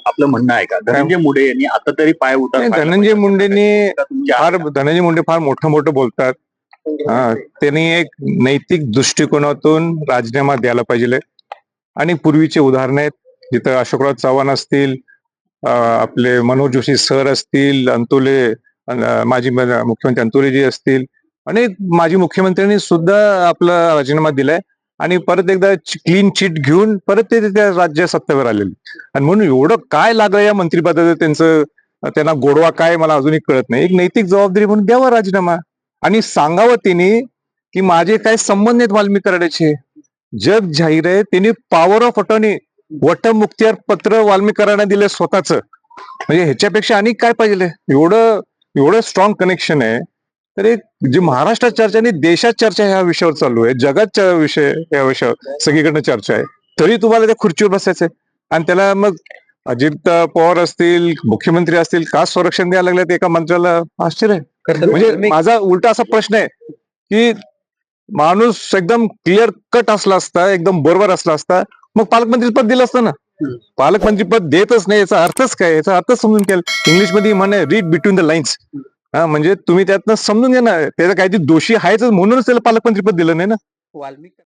आपलं म्हणणं आहे का धनंजय मुंडे यांनी आता तरी पाय उतार नाही, पाडला धनंजय पाहिजे? मुंडेंनी तुमच्या फार धनंजय मुंडे फार मोठं बोलतात. त्यांनी एक नैतिक दृष्टिकोनातून राजीनामा द्यायला पाहिजे. आणि पूर्वीचे उदाहरण आहेत जिथं अशोकराव चव्हाण असतील, आपले मनोज जोशी सर असतील, माजी मुख्यमंत्री अंतुलेजी असतील, अनेक माजी मुख्यमंत्र्यांनी सुद्धा आपला राजीनामा दिलाय आणि परत एकदा क्लीन चिट घेऊन परत ते त्या राज्य सत्तेवर आलेले. आणि म्हणून एवढं काय लागलं या मंत्रिपदाचं त्यांना गोडवा काय मला अजूनही कळत नाही. एक नैतिक जबाबदारी म्हणून द्यावा राजीनामा आणि सांगावं त्यांनी की माझे काय संबंध आहेत वाल्मिकी कराडाचे. जग जाहीर आहे, त्यांनी पॉवर ऑफ अटॉर्नी वटमुक्त्यार पत्र वाल्मिकी कराडांना दिले स्वतःच. म्हणजे ह्याच्यापेक्षा आणि काय पाहिजे. एवढं स्ट्रॉंग कनेक्शन आहे. तर एक जी महाराष्ट्रात चर्चा आणि देशात चर्चा ह्या विषयावर चालू आहे, जगात विषय या विषयावर सगळीकडनं चर्चा आहे, तरी तुम्हाला त्या खुर्चीवर बसायचंय. आणि त्याला मग अजित पवार असतील, मुख्यमंत्री असतील, का संरक्षण द्यायला लागले एका मंत्र्याला? आश्चर्य आहे. म्हणजे माझा उलटा असा प्रश्न आहे की माणूस एकदम क्लिअर कट असला असता, एकदम बरोबर असला असता, मग पालकमंत्री पद दिलं असतं ना. पालकमंत्री पद देतच नाही, याचा अर्थच काय? याचा अर्थ समजून घ्या. इंग्लिशमध्ये म्हणे रीड बिटवीन द लाईन्स. म्हणजे तुम्ही त्यातनं समजून घ्या ना, त्याचा काहीतरी दोषी आहेच म्हणूनच त्याला पालकमंत्री पद दिलं नाही ना. वाल्मिकी